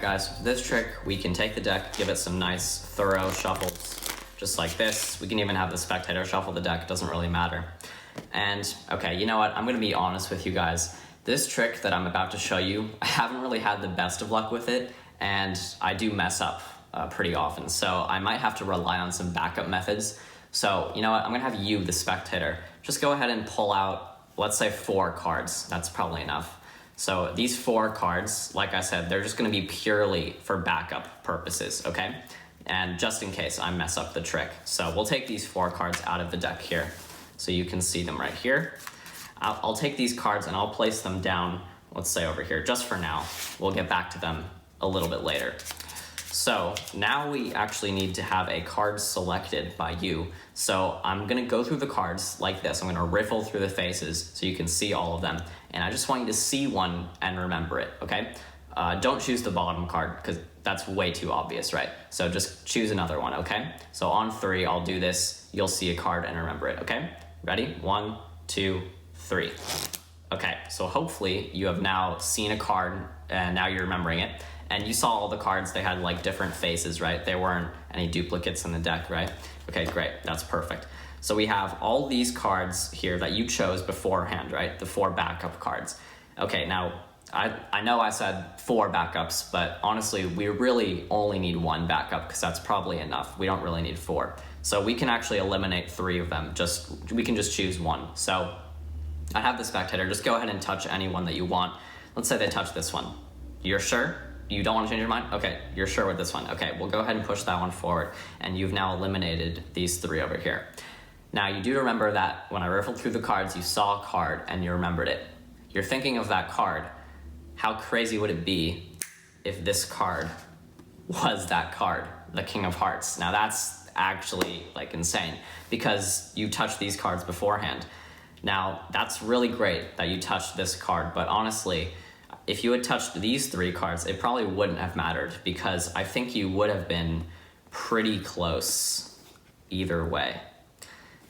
Alright guys, for this trick, we can take the deck, give it some nice, thorough shuffles, just like this. We can even have the spectator shuffle the deck, it doesn't really matter. And, okay, you know what, I'm gonna be honest with you guys. This trick that I'm about to show you, I haven't really had the best of luck with it, and I do mess up pretty often, so I might have to rely on some backup methods. So, you know what, I'm gonna have you, the spectator, just go ahead and pull out, let's say 4 cards. That's probably enough. So these 4 cards, like I said, they're just gonna be purely for backup purposes, okay? And just in case I mess up the trick. So we'll take these 4 cards out of the deck here. So you can see them right here. I'll take these cards and I'll place them down, let's say over here, just for now. We'll get back to them a little bit later. So now we actually need to have a card selected by you. So I'm gonna go through the cards like this. I'm gonna riffle through the faces so you can see all of them. And I just want you to see one and remember it, okay? Don't choose the bottom card because that's way too obvious, right? So just choose another one, okay? So on 3, I'll do this. You'll see a card and remember it, okay? Ready? 1, 2, 3. Okay, so hopefully you have now seen a card and now you're remembering it. And you saw all the cards, they had like different faces, right? There weren't any duplicates in the deck, right? Okay, great, that's perfect. So we have all these cards here that you chose beforehand, right? The 4 backup cards. Okay, now I know I said 4 backups, but honestly, we really only need 1 backup because that's probably enough. We don't really need 4. So we can actually eliminate 3 of them. We can just choose 1. So I have the spectator, just go ahead and touch any one that you want. Let's say they touch this one. You're sure? You don't want to change your mind? Okay, you're sure with this one. Okay, we'll go ahead and push that one forward, and you've now eliminated these 3 over here. Now, you do remember that when I riffled through the cards, you saw a card, and you remembered it. You're thinking of that card. How crazy would it be if this card was that card, the King of Hearts? Now, that's actually, like, insane, because you touched these cards beforehand. Now, that's really great that you touched this card, but honestly, if you had touched these 3 cards, it probably wouldn't have mattered because I think you would have been pretty close either way.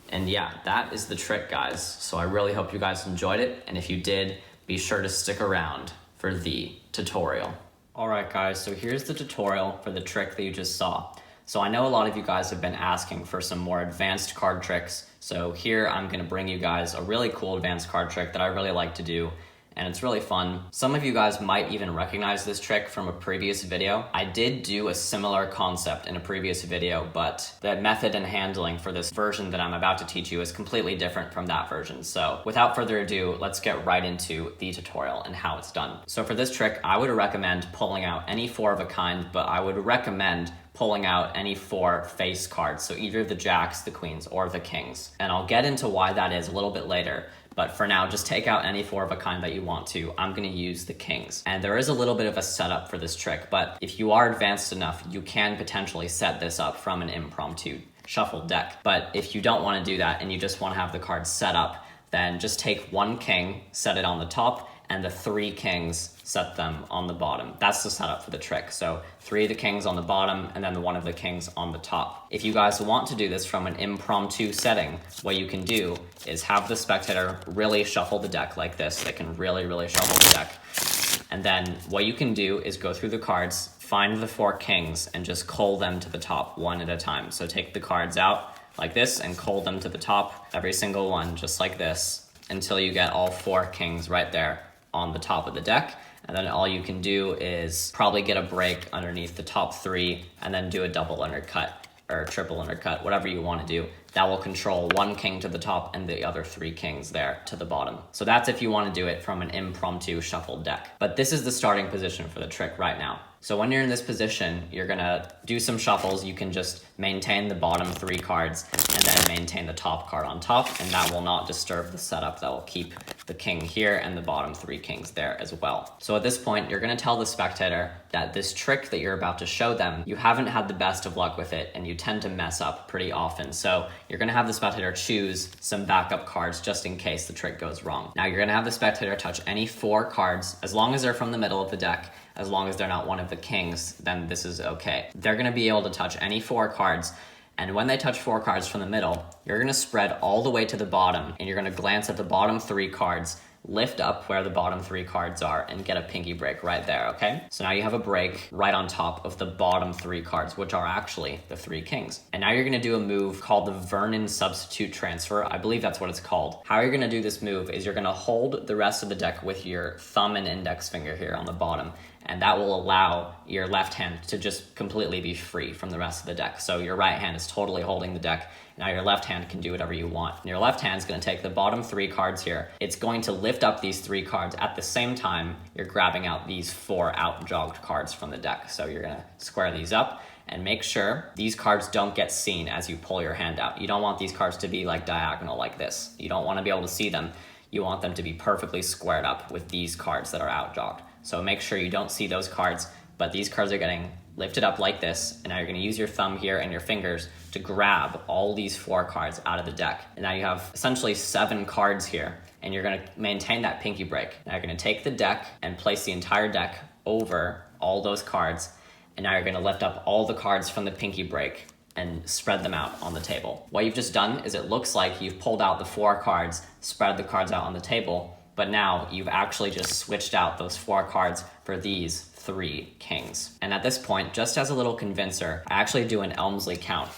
And yeah, that is the trick, guys. So I really hope you guys enjoyed it. And if you did, be sure to stick around for the tutorial. All right, guys, so here's the tutorial for the trick that you just saw. So I know a lot of you guys have been asking for some more advanced card tricks. So here I'm gonna bring you guys a really cool advanced card trick that I really like to do. And it's really fun. Some of you guys might even recognize this trick from a previous video. I did do a similar concept in a previous video, but the method and handling for this version that I'm about to teach you is completely different from that version. So without further ado, let's get right into the tutorial and how it's done. So for this trick, I would recommend pulling out any 4 of a kind, but I would recommend pulling out any 4 face cards. So either the jacks, the queens, or the kings. And I'll get into why that is a little bit later. But for now, just take out any 4 of a kind that you want to. I'm gonna use the kings. And there is a little bit of a setup for this trick, but if you are advanced enough, you can potentially set this up from an impromptu shuffled deck. But if you don't wanna do that and you just wanna have the cards set up, then just take 1 king, set it on the top, and the 3 kings, set them on the bottom. That's the setup for the trick. So 3 of the kings on the bottom and then 1 of the kings on the top. If you guys want to do this from an impromptu setting, what you can do is have the spectator really shuffle the deck like this. They can really, really shuffle the deck. And then what you can do is go through the cards, find the 4 kings, and just cull them to the top one at a time. So take the cards out like this and cull them to the top, every single one, just like this, until you get all 4 kings right there on the top of the deck. And then all you can do is probably get a break underneath the top 3 and then do a double undercut or triple undercut, whatever you want to do. That will control 1 king to the top and the other 3 kings there to the bottom. So that's if you want to do it from an impromptu shuffled deck. But this is the starting position for the trick right now. So when you're in this position, you're gonna do some shuffles. You can just maintain the bottom 3 cards and then maintain the top card on top, and that will not disturb the setup. That will keep the king here and the bottom 3 kings there as well. So at this point, you're gonna tell the spectator that this trick that you're about to show them, you haven't had the best of luck with it and you tend to mess up pretty often. So you're gonna have the spectator choose some backup cards just in case the trick goes wrong. Now you're gonna have the spectator touch any 4 cards, as long as they're from the middle of the deck, as long as they're not one of the kings, then this is okay. They're gonna be able to touch any 4 cards, and when they touch 4 cards from the middle, you're gonna spread all the way to the bottom, and you're gonna glance at the bottom 3 cards, lift up where the bottom 3 cards are and get a pinky break right there, okay? So now you have a break right on top of the bottom 3 cards, which are actually the 3 kings. And now you're gonna do a move called the Vernon substitute transfer. I believe that's what it's called. How you're gonna do this move is you're gonna hold the rest of the deck with your thumb and index finger here on the bottom, and that will allow your left hand to just completely be free from the rest of the deck. So your right hand is totally holding the deck. Now your left hand can do whatever you want. And your left hand's gonna take the bottom 3 cards here. It's going to lift up these 3 cards. At the same time, you're grabbing out these 4 out-jogged cards from the deck. So you're gonna square these up and make sure these cards don't get seen as you pull your hand out. You don't want these cards to be like diagonal like this. You don't wanna be able to see them. You want them to be perfectly squared up with these cards that are out-jogged. So make sure you don't see those cards, but these cards are getting lifted up like this, and now you're gonna use your thumb here and your fingers to grab all these 4 cards out of the deck. And now you have essentially 7 cards here, and you're gonna maintain that pinky break. Now you're gonna take the deck and place the entire deck over all those cards, and now you're gonna lift up all the cards from the pinky break and spread them out on the table. What you've just done is it looks like you've pulled out the 4 cards, spread the cards out on the table, but now you've actually just switched out those 4 cards for these 3 kings. And at this point, just as a little convincer, I actually do an Elmslie Count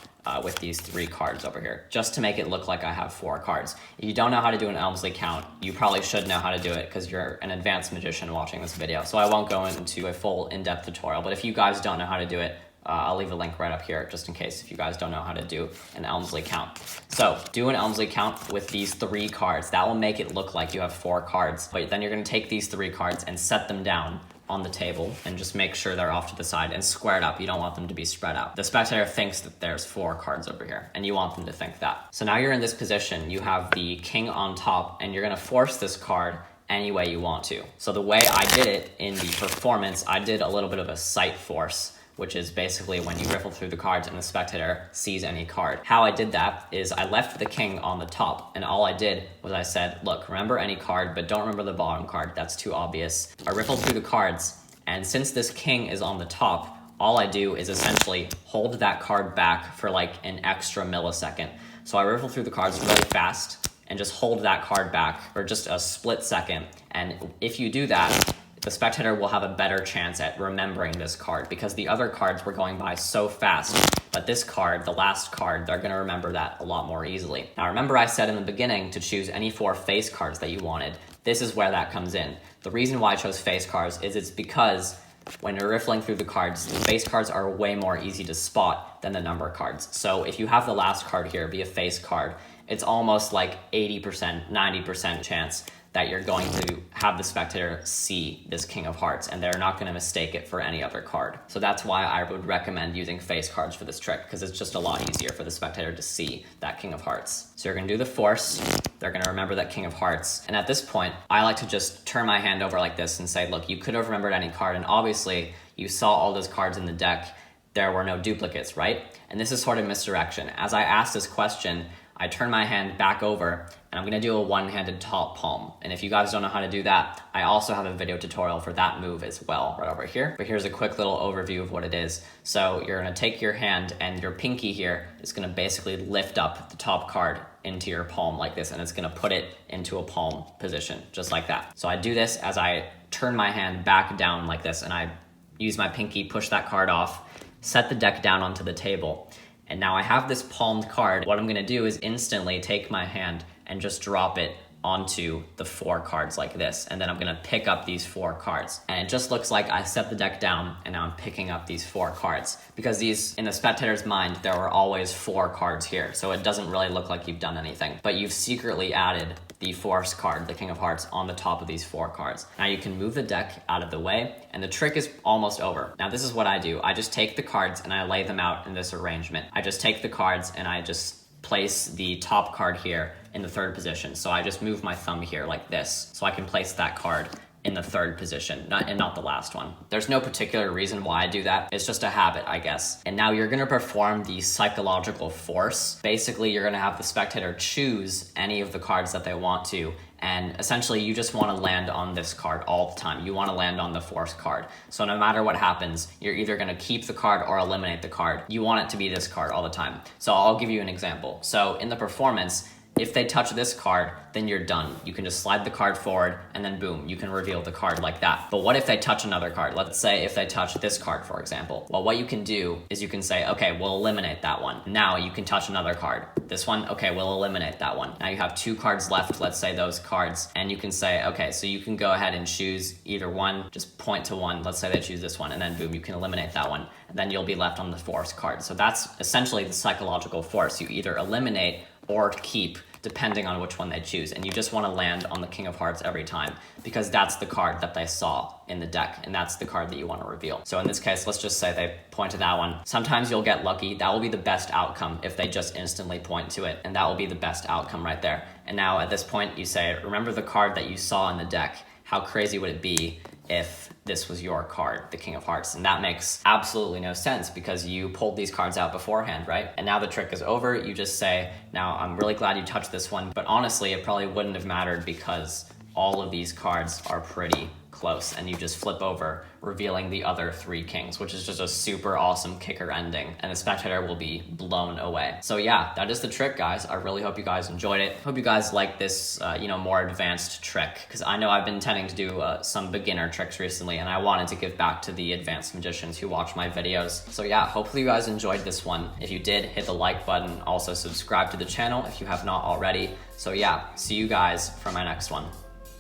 with these 3 cards over here, just to make it look like I have 4 cards. If you don't know how to do an Elmslie Count, you probably should know how to do it because you're an advanced magician watching this video. So I won't go into a full in-depth tutorial, but if you guys don't know how to do it, I'll leave a link right up here just in case if you guys don't know how to do an Elmslie Count. So do an Elmslie Count with these 3 cards. That will make it look like you have 4 cards, but then you're gonna take these 3 cards and set them down on the table and just make sure they're off to the side and squared up. You don't want them to be spread out. The spectator thinks that there's 4 cards over here and you want them to think that. So now you're in this position, you have the king on top and you're gonna force this card any way you want to. So the way I did it in the performance, I did a little bit of a sight force, which is basically when you riffle through the cards and the spectator sees any card. How I did that is I left the king on the top, and all I did was I said, look, remember any card, but don't remember the bottom card. That's too obvious. I riffled through the cards, and since this king is on the top, all I do is essentially hold that card back for like an extra millisecond. So I riffle through the cards really fast and just hold that card back for just a split second. And if you do that, the spectator will have a better chance at remembering this card because the other cards were going by so fast, but this card, the last card, they're gonna remember that a lot more easily. Now remember I said in the beginning to choose any 4 face cards that you wanted. This is where that comes in. The reason why I chose face cards is it's because when you're riffling through the cards, the face cards are way more easy to spot than the number cards. So if you have the last card here be a face card, it's almost like 80%, 90% chance that you're going to have the spectator see this King of Hearts and they're not gonna mistake it for any other card. So that's why I would recommend using face cards for this trick because it's just a lot easier for the spectator to see that King of Hearts. So you're gonna do the force, they're gonna remember that King of Hearts. And at this point, I like to just turn my hand over like this and say, look, you could have remembered any card and obviously you saw all those cards in the deck, there were no duplicates, right? And this is sort of misdirection. As I ask this question, I turn my hand back over and I'm gonna do a one-handed top palm. And if you guys don't know how to do that, I also have a video tutorial for that move as well, right over here. But here's a quick little overview of what it is. So you're gonna take your hand and your pinky here is gonna basically lift up the top card into your palm like this, and it's gonna put it into a palm position, just like that. So I do this as I turn my hand back down like this, and I use my pinky, push that card off, set the deck down onto the table. And now I have this palmed card. What I'm gonna do is instantly take my hand and just drop it onto the 4 cards like this. And then I'm gonna pick up these 4 cards. And it just looks like I set the deck down and now I'm picking up these 4 cards. Because these, in the spectator's mind, there were always 4 cards here. So it doesn't really look like you've done anything. But you've secretly added the force card, the King of Hearts, on the top of these 4 cards. Now you can move the deck out of the way and the trick is almost over. Now this is what I do. I just take the cards and I lay them out in this arrangement. I just take the cards and I just place the top card here in the 3rd position. So I just move my thumb here like this so I can place that card in the 3rd position, not the last one. There's no particular reason why I do that. It's just a habit, I guess. And now you're gonna perform the psychological force. Basically, you're gonna have the spectator choose any of the cards that they want to, and essentially you just wanna land on this card all the time. You wanna land on the force card. So no matter what happens, you're either gonna keep the card or eliminate the card. You want it to be this card all the time. So I'll give you an example. So in the performance, If they touch this card, then you're done. You can just slide the card forward and then boom, you can reveal the card like that. But what if they touch another card? Let's say if they touch this card, for example. Well, what you can do is you can say, okay, we'll eliminate that one. Now you can touch another card. This one, okay, we'll eliminate that one. Now you have 2 cards left, let's say those cards, and you can say, okay, so you can go ahead and choose either one, just point to one. Let's say they choose this one, and then boom, you can eliminate that one. And then you'll be left on the 4th card. So that's essentially the psychological force. You either eliminate or keep, depending on which one they choose. And you just want to land on the King of Hearts every time, because that's the card that they saw in the deck, and that's the card that you want to reveal. So in this case, let's just say they point to that one. Sometimes you'll get lucky. That will be the best outcome if they just instantly point to it, and that will be the best outcome right there. And now at this point, you say, remember the card that you saw in the deck. How crazy would it be if this was your card, the King of Hearts? And that makes absolutely no sense because you pulled these cards out beforehand, right? And now the trick is over. You just say, now I'm really glad you touched this one, but honestly, it probably wouldn't have mattered because all of these cards are pretty close, and you just flip over, revealing the other 3 kings, which is just a super awesome kicker ending, and the spectator will be blown away. So yeah, that is the trick, guys. I really hope you guys enjoyed it. Hope you guys like this, more advanced trick, because I know I've been intending to do some beginner tricks recently, and I wanted to give back to the advanced magicians who watch my videos. So yeah, hopefully you guys enjoyed this one. If you did, hit the like button. Also subscribe to the channel if you have not already. So yeah, see you guys for my next one.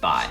Bye.